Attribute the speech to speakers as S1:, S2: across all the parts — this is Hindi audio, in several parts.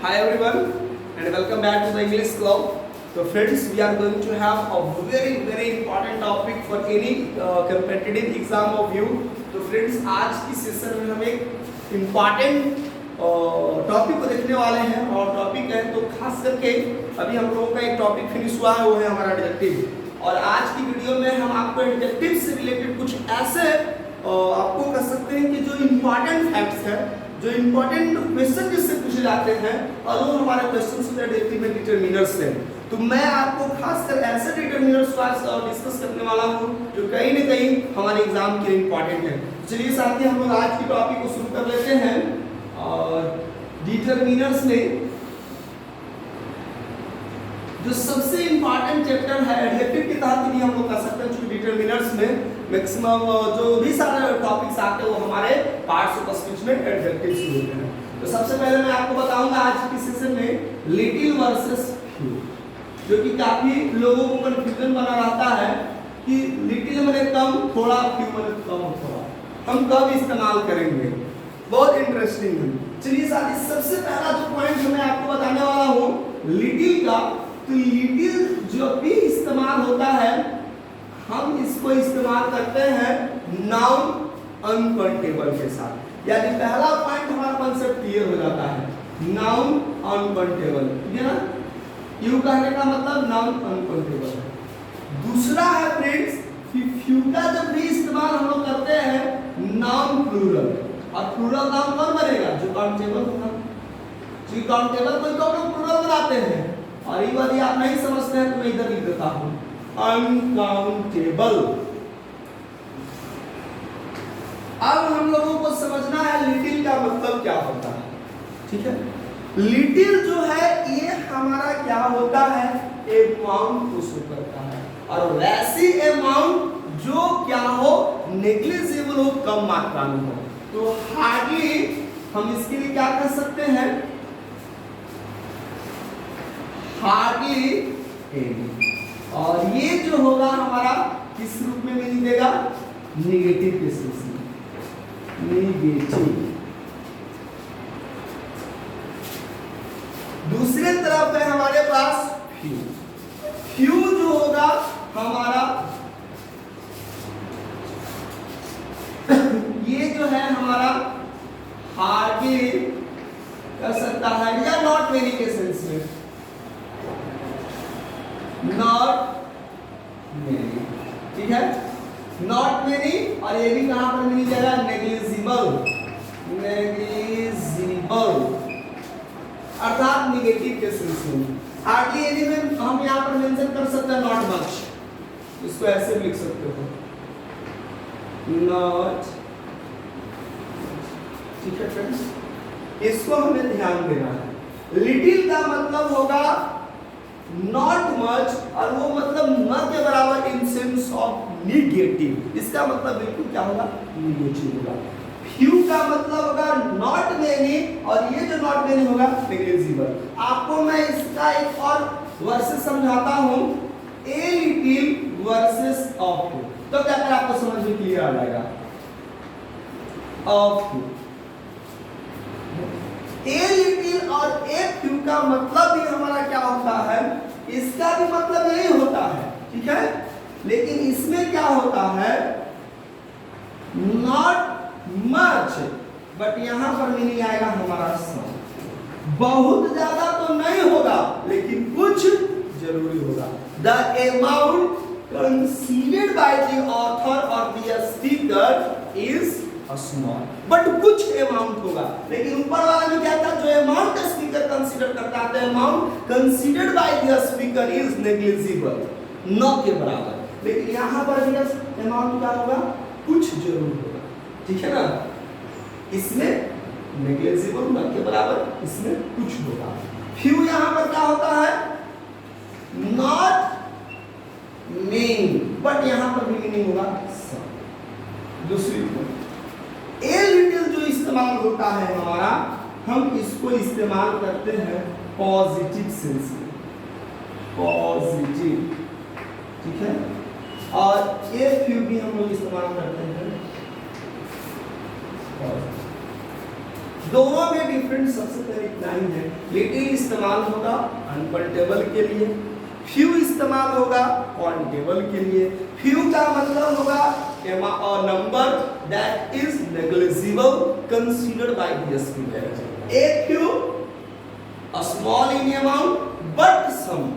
S1: Hi everyone and welcome back to the English Club. So friends, we are going to have a very important topic for any competitive exam of you. तो friends, आज की सेशन में हम एक इम्पॉर्टेंट टॉपिक को देखने वाले हैं और टॉपिक है तो खास करके अभी हम लोगों का एक टॉपिक फिनिश हुआ है, वो है हमारा एडजेक्टिव। और आज की वीडियो में हम आपको एडजेक्टिव से रिलेटेड कुछ ऐसे आपको कह सकते हैं कि जो इम्पॉर्टेंट फैक्ट्स है, जो इम्पोर्टेंट क्वेश्चन जिससे पूछे जाते हैं और वो हमारे क्वेश्चन से एडजेक्टिव में डिटरमिनर्स हैं। तो मैं आपको खासकर ऐसे डिटरमिनर्स को डिस्कस करने वाला हूं जो कहीं न कहीं हमारे एग्जाम के लिए इम्पोर्टेंट है। चलिए साथी, हम लोग आज की टॉपिक को शुरू कर लेते हैं। और डिटरमिनर्स में जो सबसे इम्पोर्टेंट चैप्टर है एडजेक्टिव के तहत भी हम लोग कह सकते हैं, क्योंकि डिटरमिनर्स में मैक्सिमम जो भी सारे टॉपिक्स आते हैं वो हमारे पार्ट्स ऑफ स्पीच में एडजेक्टिव्स होते हैं। तो सबसे पहले मैं आपको बताऊंगा आज की सेशन में लिटिल वर्सेस फ्यू, जो कि काफी लोगों को कंफ्यूजन बना रहता है कि लिटिल माने कम, थोड़ा, फ्यू माने कम थोड़ा, हम कब इस्तेमाल करेंगे। बहुत इंटरेस्टिंग है। चलिए साथी, सबसे पहला जो पॉइंट मैं आपको बताने वाला हूँ लिटिल का, तो लिटिल जो भी इस्तेमाल होता है हम इसको इस्तेमाल करते हैं नाउन अनकाउंटेबल के साथ। यानी पहला पॉइंट हमारा कांसेप्ट क्लियर हो जाता है, नाउन अनकाउंटेबल, ठीक है ना। यू कहने का मतलब नाउन अनकाउंटेबल है। दूसरा है फ्रेंड्स कि फ्यू का जब भी इस्तेमाल हम लोग करते हैं नाउन प्लूरल, और प्लूरल नाउन कौन बनेगा, जो काउंटेबल होगा। जो काउंटेबल कोई को लोग प्लूरल बनाते हैं, और ये वाली आप नहीं समझते हैं तो मैं इधर लिख देता हूं, अनकाउंटेबल। अब हम लोगों को समझना है लिटिल का मतलब क्या होता है, ठीक है। लिटिल जो है ये हमारा क्या होता है, अमाउंट को शो करता है, और वैसी अमाउंट जो क्या हो, नेग्लिजिबल हो, कम मात्रा में हो। तो हार्डली हम इसके लिए क्या कर सकते हैं, हार्डली एनी। और ये जो होगा हमारा किस रूप में मिल देगा, नेगेटिव के सेंस में, नेगेटिव। दूसरे तरफ है हमारे पास फ्यू। फ्यू जो होगा हमारा ये जो है हमारा हार्डली कर सकता है, या नॉट मेनी के सेंस में, नॉट मेनी, ठीक है। नॉट मेनी, और ये भी कहां पर मिल जाएगा, नेग्लिजिबल, नेग्लिजिबल अर्थात नेगेटिव के सेंस में। हार्डली एनी में हम यहां पर मेंशन कर सकते हैं नॉट मच, इसको ऐसे भी लिख सकते हो, नॉट, ठीक है फ्रेंड्स। इसको हमें ध्यान देना है। लिटिल का मतलब होगा नॉट मच, और वो मतलब न के बराबर इन सेंस ऑफ निगेटिव। इसका मतलब बिल्कुल क्या होगा, निगेटिव होगा। फ्यू का मतलब होगा नॉट मेनी, और ये जो नॉट मेनी होगा नेग्लिजिबल। आपको मैं इसका एक और वर्सेस समझाता हूं, a little versus of few, तो क्या कर आपको समझ में क्लियर आ जाएगा। ऑफ फ्यू, ए लिटिल और ए फ्यू का मतलब भी हमारा क्या होता है, इसका भी मतलब यही होता है, ठीक है। लेकिन इसमें क्या होता है, नॉट मच, बट यहां पर मीनिंग आएगा हमारा सम। बहुत ज्यादा तो नहीं होगा लेकिन कुछ जरूरी होगा। The amount considered by the author और the speaker is small, but कुछ अमाउंट होगा। लेकिन ऊपर वाला में क्या था, जो अमाउंट स्पीकर कंसीडर करता है, amount considered by the speaker is negligible, न के बराबर। लेकिन यहां पर भी अमाउंट क्या होगा, कुछ जरूर होगा, ठीक है ना। इसमें नेग्लिजिबल न के बराबर, इसमें कुछ होगा। फ्यू यहां पर क्या होता है, नॉट मेनी, बट यहां पर भी मीनिंग होगा सम। दूसरी ए लिटिल जो इस्तेमाल होता है हमारा, हम इसको इस्तेमाल करते हैं पॉजिटिव सेंस में, पॉजिटिव, ठीक है। और ए फ्यू भी हम लोग इस्तेमाल करते हैं दोनों में डिफरेंट सबसे पहले इतना ही है, लिटिल इस्तेमाल होगा अनकाउंटेबल के लिए, फ्यू इस्तेमाल होगा काउंटेबल के लिए। फ्यू का मतलब होगा a number that is negligible considered by the student. A few, a small in amount but some,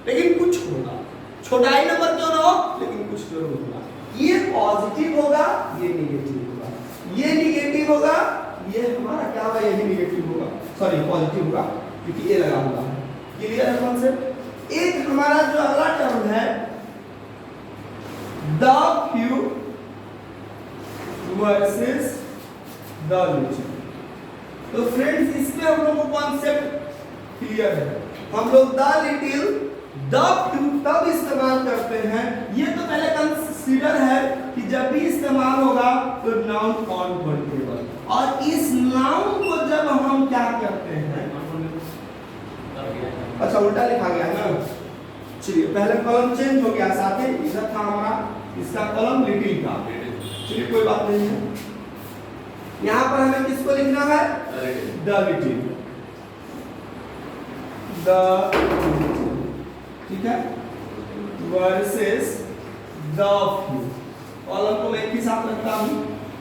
S1: लेकिन कुछ होगा, छोटा ही नंबर क्यों ना हो लेकिन कुछ जरूर होगा। ये पॉजिटिव होगा, ये नेगेटिव होगा, ये नेगेटिव होगा, ये हमारा क्या होगा, ये भी नेगेटिव होगा, सॉरी पॉजिटिव होगा क्योंकि ये लगा हुआ है। क्लियर है कॉन्सेप्ट। एक हमारा जो अगला टर्म है the few versus the little. तो फ्रेंड्स इसमें हम लोग को कॉन्सेप्ट क्लियर है। हम लोग द लिटिल द फ्यू तब इस्तेमाल करते हैं, ये तो पहले कंसीडर है कि जब भी इस्तेमाल होगा तो नाउन काउंटेबल, और इस नाउन को जब हम क्या करते हैं, अच्छा उल्टा लिखा गया है ना, चलिए पहले कॉलम चेंज हो गया, साथ ही इधर था हमारा इसका कॉलम लिटिल का, चलिए कोई बात नहीं है। यहाँ पर हमें किसको लिखना है, द लिटिल, ठीक है, वर्सेस द फ्यू। कॉलम को मैं एक ही साथ रखता हूँ।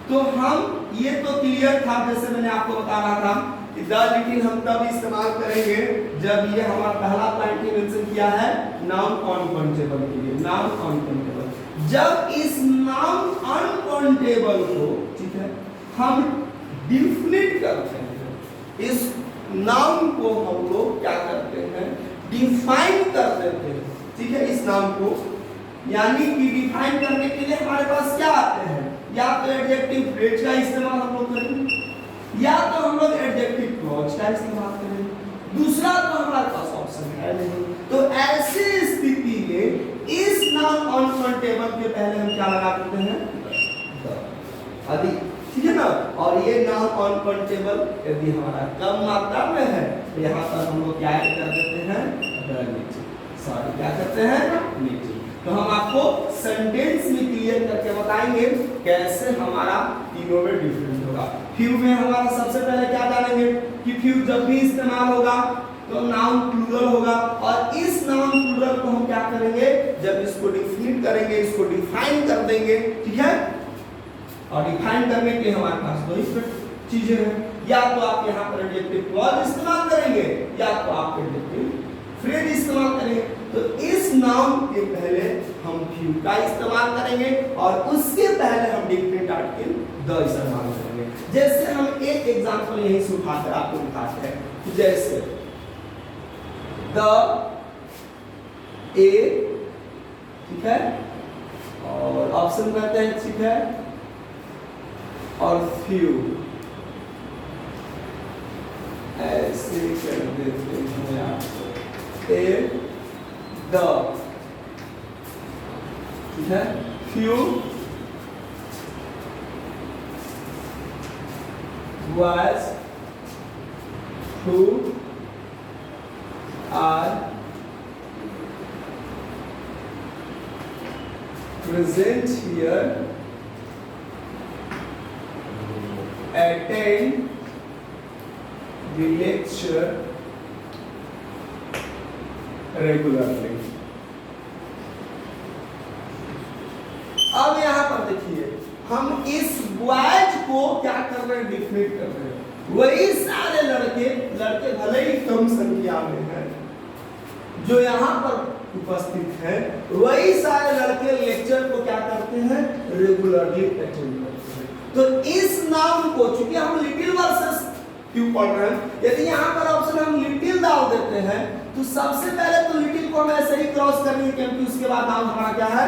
S1: तो हम ये तो क्लियर था, जैसे मैंने आपको बता रहा था कि द लिटिल हम तब इस्तेमाल करेंगे जब ये हमारा पहला पॉइंट मेंशन किया है नाउन अनकाउंटेबल के लिए, नाउन अनकाउंटेबल। जब इस नाउन अनकाउंटेबल को, ठीक है, हम डिफिनिट करते हैं, इस नाउन को हम लोग क्या करते हैं, डिफाइन कर देते हैं, ठीक है, इस नाउन को। यानी कि डिफाइन करने के लिए हमारे पास क्या आते हैं, या तो एडजेक्टिव फ्रेज का इस्तेमाल हम लोग करेंगे, या तो हम लोग एडजेक्टिव क्लॉज का इस्तेमाल करेंगे, दूसरा तो हमारे पास ऑप्शन है नहीं। तो ऐसे स्थिति में इस नाउन अनकाउंटेबल के पहले हम क्या लगा देते हैं, अधिक, ठीक है ना। और ये नाउन अनकाउंटेबल यदि हमारा कम मात्रा में है तो यहाँ पर हम लोग क्या कर देते हैं, द लिटिल, सॉरी क्या करते हैं, लिटिल। तो हम आपको सेंटेंस में क्लियर करके बताएंगे कैसे हमारा तीनों में डिफरेंट होगा। फ्यू में हमारा सबसे पहले क्या जानेंगे कि फ्यू जब भी इस्तेमाल होगा तो नाउन प्लूरल होगा, और इस नाउन प्लूरल को हम क्या करेंगे, जब इसको डिफिनिट करेंगे, इसको डिफाइन कर देंगे, ठीक है। और डिफाइन करने के लिए हमारे पास दो ही चीजें हैं, या तो आप यहाँ पर एडजेक्टिव क्लॉज इस्तेमाल करेंगे, या तो आप एडजेक्टिव फ्रेज इस्तेमाल करेंगे। तो इस नाउन के पहले हम फ्यू का इस्तेमाल करेंगे और उसके पहले हम डिफिनिट आर्टिकल द इस्तेमाल करेंगे। जैसे हम एक एग्जांपल यहीं से उठाकर आपको दिखाते हैं, जैसे द ए, ठीक है, और ऑप्शन कहते हैं, ठीक है, और फ्यू ऐसे कर देते हैं आपको, ए द, ठीक है, few was who are present here attend the lecture regularly। अब यहाँ पर देखिए हम इस बॉयज को क्या कर रहे हैं, डिफिनिट कर रहे हैं। वही सारे लड़के भले ही कम संख्या में हैं जो यहाँ पर उपस्थित हैं, वही सारे लड़के लेक्चर को क्या करते हैं, रेगुलरली अटेंड करते हैं। तो इस नाउन को, चूंकि हम लिटिल वर्सेस फ्यू पढ़ रहे हैं, यदि यहाँ पर ऑप्शन हम लिटिल डाल देते हैं तो सबसे पहले तो लिटिल को हम ऐसे ही क्रॉस करेंगे, क्योंकि उसके बाद नाउन हमारा क्या है,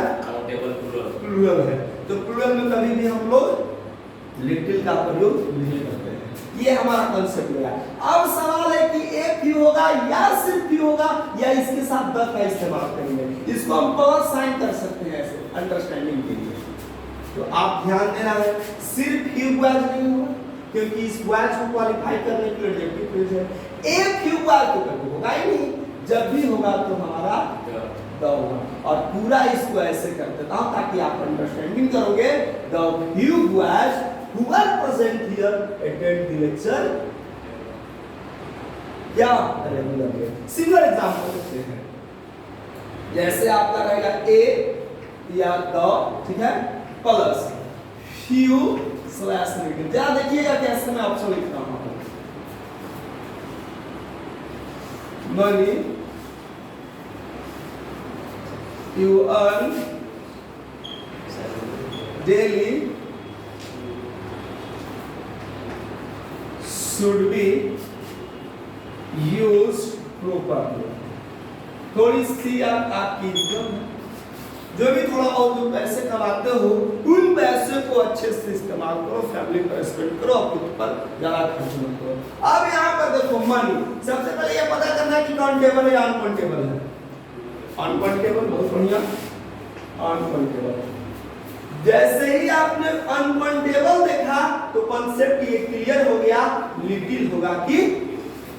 S1: प्लूरल है। तो प्लूरल में कभी भी हम लोग लिटिल का प्रयोग नहीं करते हैं। ये हमारा कंसेप्ट है। अब सवाल है कि एक फ्यू होगा या सिर्फ फ्यू होगा, या इसके साथ द का इस्तेमाल करेंगे। इसको हम प्लस साइन कर सकते हैं ऐसे अंडरस्टैंडिंग के लिए। तो आप ध्यान देना है, सिर्फ फ्यू बॉयज नहीं होगा, क्योंकि इस बॉयज को क्वालिफाई करने के लिए एडजेक्टिव फ्रेज है। एक फ्यू बॉयज तो कभी होगा ही नहीं, जब भी होगा तो हमारा द होगा। और पूरा इसको ऐसे कर देता हूं ताकि आप अंडरस्टैंडिंग करोगे। The few boys who are present here attend the lecture या रेगुलरली। सिमिलर एग्जांपल देखते हैं, जैसे आपका रहेगा ए या द, ठीक है, प्लस few स्लैश little। जरा देखिएगा कैसे मैं ऑप्शन लिख रहा हूं। Money you earn daily should be used properly। थोड़ी सी आपकी इनकम, जो भी थोड़ा और जो पैसे कमाते हो उन पैसे को अच्छे से इस्तेमाल करो, फैमिली पर स्पेंड करो, अपने ऊपर ज्यादा खर्च मत करो। अब यहाँ पर देखो मनी, सबसे पहले ये पता करना है कि काउंटेबल है या अनकाउंटेबल है। अनकाउंटेबल, बहुत बढ़िया, अनकाउंटेबल। जैसे ही आपने अनकाउंटेबल देखा तो कॉन्सेप्ट ये क्लियर हो गया, लिटिल होगा कि,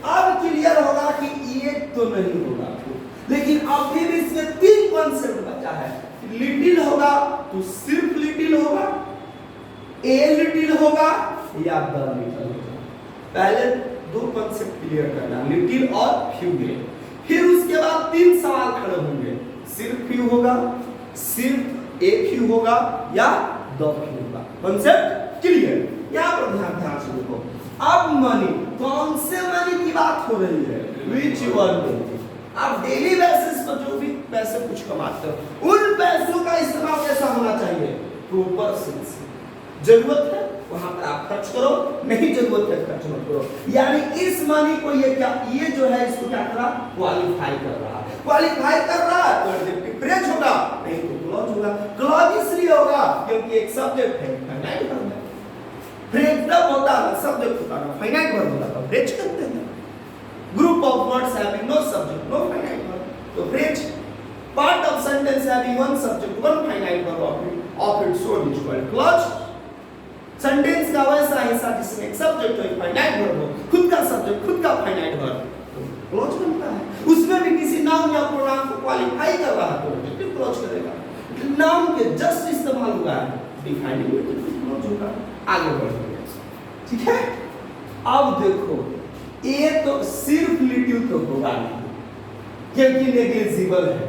S1: अब क्लियर होगा कि ये तो नहीं होगा, लेकिन अभी भी इसमें तीन कॉन्सेप्ट बचा है। लिटिल होगा तो सिर्फ लिटिल होगा, ए लिटिल होगा या द लिटिल होगा। पहले दो कॉन्सेप्ट क्लियर करना, लिटिल और फ्यू में। फिर उसके बाद तीन सवाल खड़े होंगे, सिर्फ फ्यू होगा, सिर्फ ए फ्यू होगा या द फ्यू होगा। Concept clear. यहाँ पर ध्यान से देखो, अब मनी, कौन से मनी की बात हो रही है? Which one money. आप डेली बेसिस पर जो भी पैसे कुछ कमाते हो उन पैसों का इस्तेमाल कैसा होना चाहिए? Proper sense. जरूरत है वहां पर आप खर्च करो, नहीं जरूरत है खर्च मत करो। यानी इस मनी को ये क्या, ये जो है इसको क्या कर रहा, क्वालिफाई कर रहा है। क्वालिफाई कर रहा है तो एडजेक्टिव फ्रेज होगा, नहीं तो क्लॉज होगा। क्लॉज इसलिए होगा क्योंकि एक सब्जेक्ट है, फाइनाइट वर्ब है। फ्रेज तब होता है सब्जेक्ट होता है, फाइनाइट वर्ब होता है, फ्रेज कहते हैं। Group of words having no subject, no finite verb, तो phrase। Part of sentence having one subject, one finite verb of its own is called clause। Sentence का वैसा हिस्सा जिसमें एक subject हो, एक finite verb हो, खुद का subject, खुद का finite verb, तो clause बनता है। उसमें भी किसी नाउन या प्रोनाउन को क्वालिफाई कर रहा है तो adjective clause करेगा। नाउन के जस्ट इस्तेमाल हुआ है, डिफाइनिंग adjective clause होगा। आगे बढ़ेंगे, ठीक है। अब देखो, ये तो सिर्फ लिटिल तो होगा नहीं, क्योंकि नेग्लिजिबल है।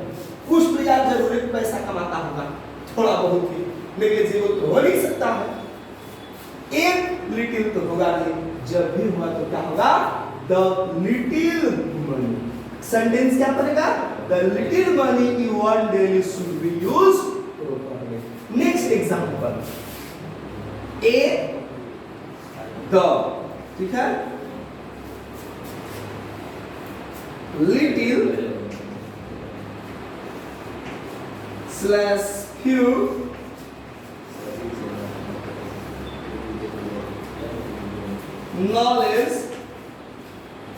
S1: कुछ तो यार जरूरत पैसा कमाता होगा, थोड़ा बहुत ही, नेग्लिजिबल तो हो नहीं सकता है। एक लिटिल तो होगा नहीं, जब भी हुआ तो क्या होगा? The little money. सेंटेंस क्या बनेगा? The little money you earn daily should be used properly. Next example, A the, ठीक है, little slash few knowledge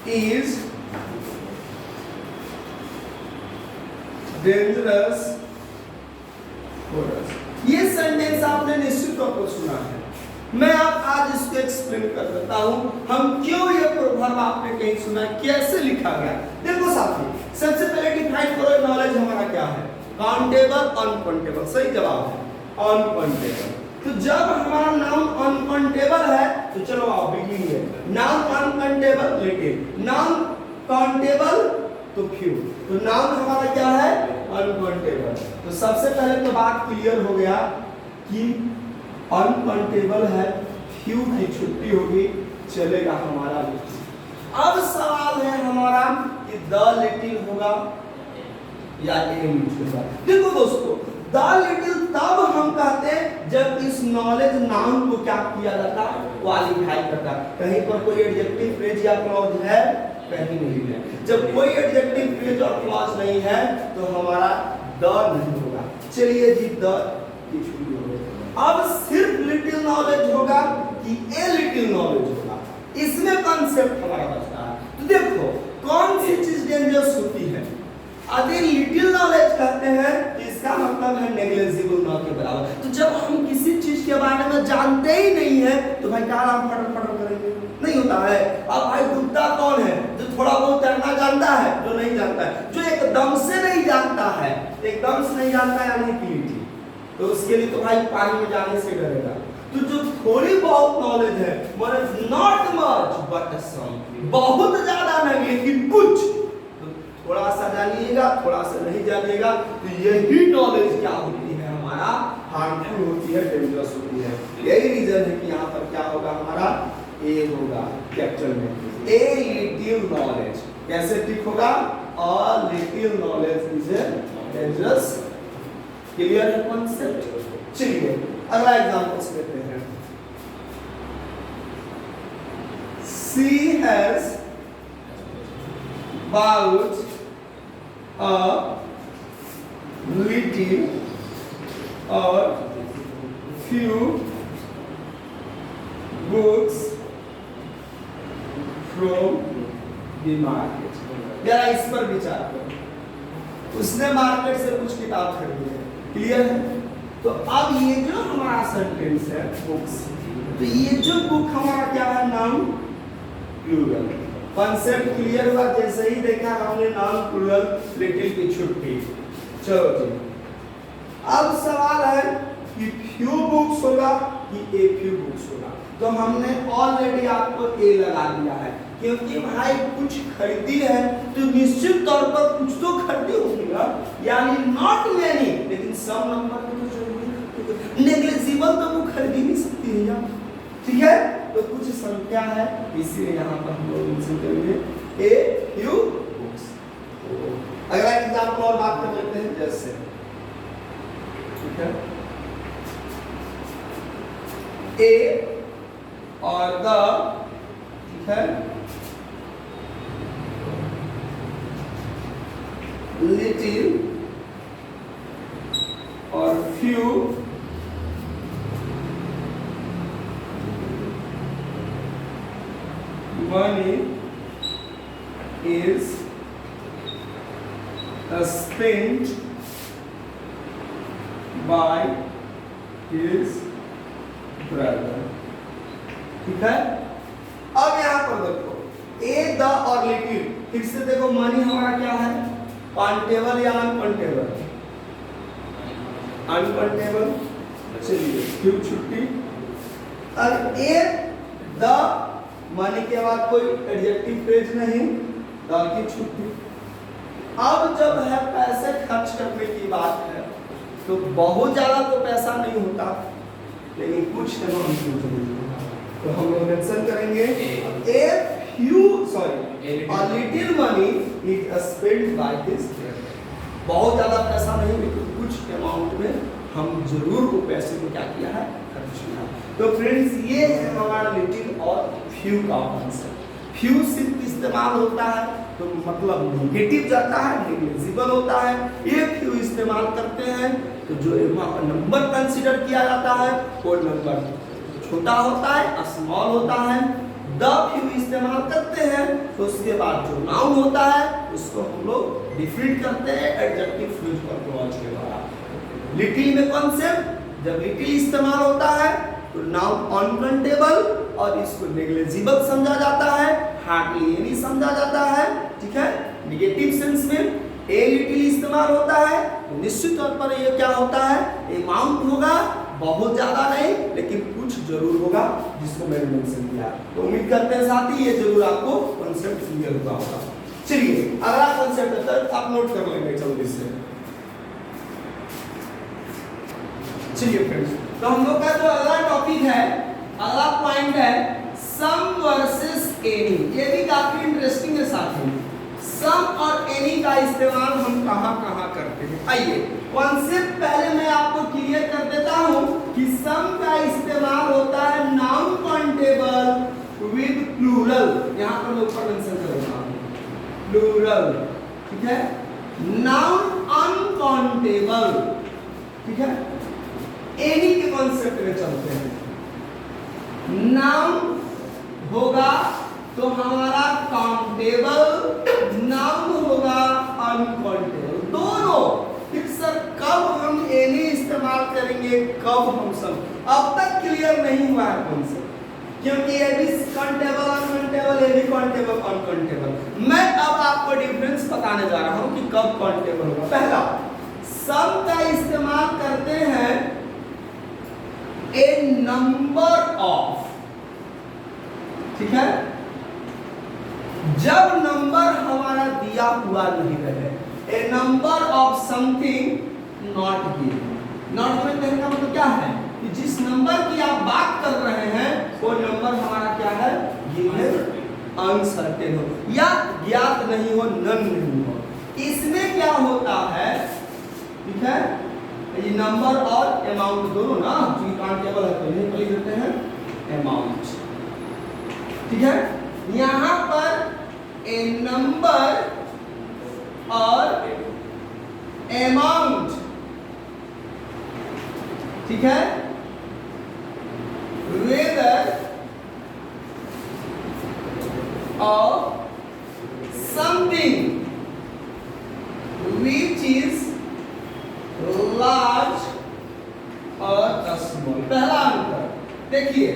S1: is dangerous for us। ये सेंटेंस आपने निश्चित तौर पर सुना है, मैं आज इसको एक्सप्लेन कर देता हूं हम क्यों ये प्रोवर्ब आपने कहीं सुना, कैसे लिखा गया। देखो साथी, सबसे पहले डिफाइन करो नॉलेज हमारा क्या है। काउंटेबल, अनकाउंटेबल, सही जवाब है अनकाउंटेबल। तो जब हमारा नाउन अनकाउंटेबल है तो चलो आओ बिगिन में, noun uncountable little, noun countable तो फ्यू, तो नाउन हमारा क्या है? अनकाउंटेबल। तो सबसे पहले तो बात क्लियर हो गया कि अनकाउंटेबल है, फ्यू की छुट्टी होगी, चलेगा हमारा लिटिल। अब सवाल है हमारा कि द लिटिल होगा या ए लिटिल होगा। देखो दोस्तों, द लिटिल तब हम कहते हैं जब इस नॉलेज नाउन को क्या किया जाता है? क्वालिफाई करता। कहीं पर कोई एडजेक्टिव फ्रेज या क्लॉज है? कहीं नहीं है। जब कोई एडजेक्टिव फ्रेज और क्लॉज नहीं है तो हमारा द नहीं होगा। चलिए जी, द की छुट्टी होगी। अब सिर्फ लिटिल नॉलेज होगा कि ए लिटिल नॉलेज होगा, इसमें कॉन्सेप्ट हमारा बचता है। तो देखो कौन सी चीज डेंजरस होती है? यदि लिटिल नॉलेज कहते हैं तो इसका मतलब है नेग्लिजिबल न के बराबर। तो जब हम किसी चीज के बारे में जानते ही नहीं है तो भाई क्या हम फटर फटर करेंगे? नहीं होता है। अब भाई डूबता कौन है? जो थोड़ा बहुत तैरना जानता है, जो नहीं जानता है, जो एकदम से नहीं जानता है, एकदम से नहीं जानता है यानी तो उसके लिए तो भाई पानी में जाने से डरेगा। तो जो थोड़ी बहुत नॉलेज है मतलब नॉट मच बट सम, बहुत ज्यादा नहीं लेकिन कुछ, तो थोड़ा सा जानिएगा थोड़ा सा नहीं जानिएगा, तो यही नॉलेज क्या होती है हमारा हार्मफुल होती है, डेंजरस होती है। यही रीजन है कि यहाँ पर क्या होगा हमारा ए होगा कैपिटल में, ए लिटिल नॉलेज। कैसे टिक होगा? A little knowledge is a dangerous. Clear है कॉन्सेप्ट? चलिए अगला एग्जांपल्स लेते हैं। She has bought a little or few books from the market। जरा इस पर विचार करो। उसने मार्केट से कुछ किताब खरीदी है। क्लियर है? तो अब ये जो हमारा सेंटेंस है बुक्स, तो ये जो बुक हमारा क्या है? Noun plural. कॉन्सेप्ट क्लियर हुआ? जैसे ही देखा हमने नाउन प्लूरल लिटिल की छुट्टी। चलो जी, अब सवाल है कि फ्यू बुक्स होगा कि ए फ्यू बुक्स होगा। तो हमने ऑलरेडी आपको ए लगा दिया है, क्योंकि भाई कुछ खरीदी है तो निश्चित तौर पर कुछ तो खरीदी होगी ना, यानी नॉट मेनी, लेकिन सम नंबर में तो जरूर नेग्लिजिबल तो वो खरीदी नहीं सकती है यार। ठीक है, तो कुछ संख्या है, इसीलिए यहाँ पर हम लोग मेंशन करेंगे ए फ्यू बुक्स। अगला एग्जांपल और बात कर लेते हैं जैसे, ठीक है, ए और द, ठीक है, लिटिल और few money is spent by his brother। ठीक है, अब यहां पर देखो ए द और लिटिल, फिर से देखो मनी हमारा क्या है? काउंटेबल या अनकाउंटेबल? अनकाउंटेबल। चलिए फ्यू छुट्टी, और ए द मनी के बाद कोई एडजेक्टिव फ्रेज नहीं, द की छुट्टी। अब जब है पैसे खर्च करने की बात है तो बहुत ज्यादा तो पैसा नहीं होता, लेकिन कुछ तो हम लोग मेंशन करेंगे a few sorry a little money is spent by his. बहुत ज्यादा पैसा नहीं लेकिन कुछ अमाउंट में हम जरूर वो पैसे को क्या किया है? खर्च किया। तो फ्रेंड्स ये है हमारा लिटिल और फ्यू का कॉन्सेप्ट। फ्यू सिर्फ इस्तेमाल होता है तो मतलब नेगेटिव जाता है, नेग्लिजिबल होता है। ये फ्यू इस्तेमाल करते हैं तो जो नंबर कंसीडर किया जाता है वो नंबर छोटा होता है, स्मॉल होता है। द फ्यू इस्तेमाल करते हैं तो उसके बाद जो नाउन होता है उसको हम लोग डिफरेंट करते हैं एडजेक्टिव फ्रेज पर क्लॉज के द्वारा। लिटिल में कॉन्सेप्ट, जब लिटिल इस्तेमाल होता है तो नाउन अनकाउंटेबल और इसको नेग्लिजिबल समझा जाता है, हार्डली एनी समझा जाता है। ठीक है, नेगेटिव सेंस में ए लिटिल इस्तेमाल होता है तो निश्चित तौर पर ये क्या होता है? अमाउंट होगा, बहुत ज्यादा नहीं लेकिन कुछ जरूर होगा, जिसको मैंने मेंशन किया। तो उम्मीद करते हैं साथी ये जरूर आपको कॉन्सेप्ट क्लियर हुआ होगा। चलिए अगला कॉन्सेप्ट तक आप नोट कर लेंगे जल्दी से। चलिए फ्रेंड्स, तो हम लोग का जो अगला टॉपिक है, अगला पॉइंट है सम वर्सेस एनी। ये भी काफी इंटरेस्टिंग है साथियों। सम और एनी का इस्तेमाल हम कहां करते हैं? आइए कॉन्सेप्ट पहले मैं आपको क्लियर कर देता हूं कि सम का इस्तेमाल होता है नाउन काउंटेबल विद प्लूरल। यहां पर मैं ऊपर मेंशन करूंगा प्लूरल। ठीक है, नाउन अनकाउंटेबल। ठीक है, एनी के कॉन्सेप्ट में चलते हैं। नाउन होगा तो हमारा काउंटेबल, नाउन होगा अनकाउंटेबल, दोनों। फिर सर कब हम एनी इस्तेमाल करेंगे, कब हम सम? अब तक क्लियर नहीं हुआ है कॉन्सेप्ट, क्योंकि ये भी काउंटेबल अनकाउंटेबल, ये भी काउंटेबल अनकाउंटेबल। मैं अब आपको डिफरेंस बताने जा रहा हूं कि कब काउंटेबल होगा। पहला, सम का इस्तेमाल करते हैं ए नंबर ऑफ, ठीक है, जब नंबर हमारा दिया हुआ नहीं रहे, a number of something not given. Not given कहने का मतलब क्या है कि जिस नंबर की आप बात कर रहे हैं वो नंबर हमारा क्या है, गिवन अनसर्टेन हो या ज्ञात नहीं हो, नन नहीं हो। इसमें क्या होता है, ठीक है, ये नंबर और अमाउंट दोनों ना, क्योंकि काउंटेबल है तो यही लिख देते हैं अमाउंट, ठीक है। यहां पर ए नंबर और अमाउंट, ठीक है, weather of something which is large or small। पहला अंतर देखिए,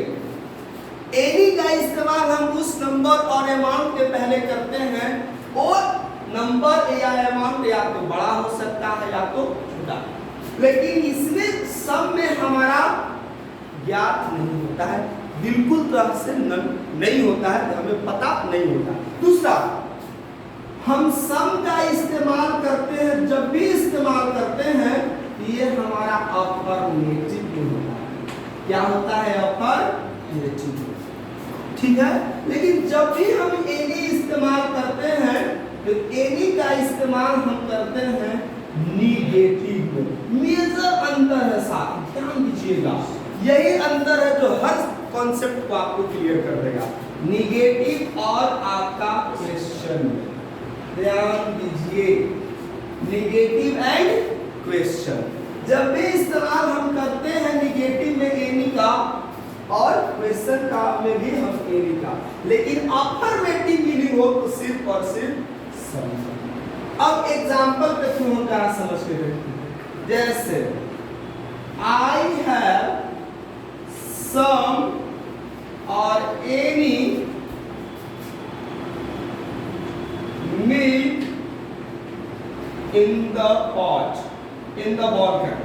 S1: एनी का इस्तेमाल हम उस नंबर और अमाउंट के पहले करते हैं, और नंबर या अमाउंट या तो बड़ा हो सकता है या तो छोटा, लेकिन इसमें सब में हमारा ज्ञात नहीं होता है, बिल्कुल तरह से नहीं होता है, हमें पता नहीं होता। दूसरा, हम सम का इस्तेमाल करते हैं, जब भी इस्तेमाल करते हैं ये हमारा अफर्मेटिव होता है। क्या होता है, अफर्मेटिव, ठीक है। लेकिन जब भी हम एनी इस्तेमाल करते हैं तो एनी का इस्तेमाल हम करते हैं निगेटिव में। मेजर अंतर है, साथ ध्यान दीजिएगा, यही अंतर है जो हर कॉन्सेप्ट को आपको क्लियर कर देगा, निगेटिव और आपका क्वेश्चन। ध्यान दीजिए, निगेटिव एंड क्वेश्चन, जब भी इस्तेमाल हम करते हैं निगेटिव में एनी का और क्वेश्चन का में भी हम एनी का, लेकिन अफर्मेटिव मीनिंग हो तो सिर्फ और सिर्फ सम। अब एग्जांपल पे थ्रू हम जरा समझ के देखते हैं, जैसे आई हैव सम और any milk in the pot, in the bottle।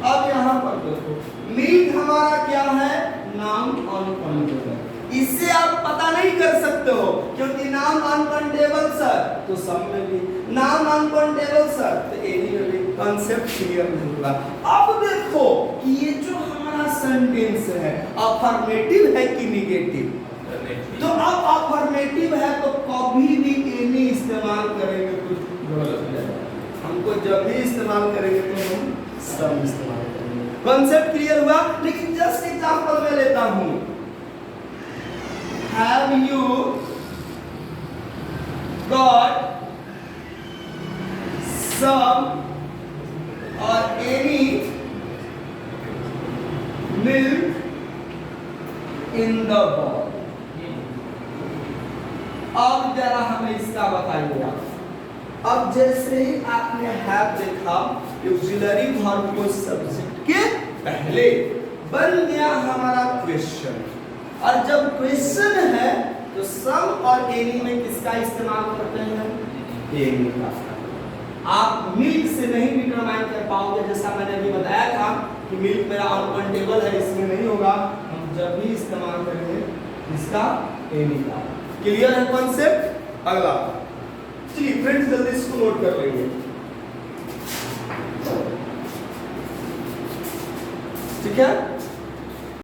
S1: अब यहाँ पर देखो, मिल्क हमारा क्या है, नाम अनकाउंटेबल। इससे आप पता नहीं कर सकते हो, क्योंकि नाम अनकाउंटेबल सर तो सम में भी, नाम अनकाउंटेबल सर तो एनी में भी। कॉन्सेप्ट क्लियर नहीं हुआ। अब देखो कि ये जो हमारा सेंटेंस है अफर्मेटिव है कि निगेटिव, तो अब अफर्मेटिव है तो कभी भी एनी इस्तेमाल करेंगे तो गलत है, हमको जब भी इस्तेमाल करेंगे तो हम सम इस्तेमाल करेंगे। कॉन्सेप्ट क्लियर हुआ। लेकिन जस्ट एग्जांपल मैं लेता हूं, हैव यू गॉट सम और any milk in the ball. अब जरा हमें इसका बताइएगा। अब जैसे ही आपने हैव देखा, ऑक्सिलरी वर्ब को सब्जेक्ट के पहले बन गया हमारा क्वेश्चन, और जब क्वेश्चन है तो सम और एनी में किसका इस्तेमाल करते हैं, एनी का। आप मिल्क से नहीं डिटरमाइन कर पाओगे, जैसा मैंने अभी बताया था कि मिल्क मेरा अनकाउंटेबल है, इसमें नहीं होगा। हम जब भी इस्तेमाल करेंगे इसका एनी का। क्लियर है कॉन्सेप्ट। अगला चलिए फ्रेंड्स जल्दी इसको नोट कर लेंगे, ठीक है।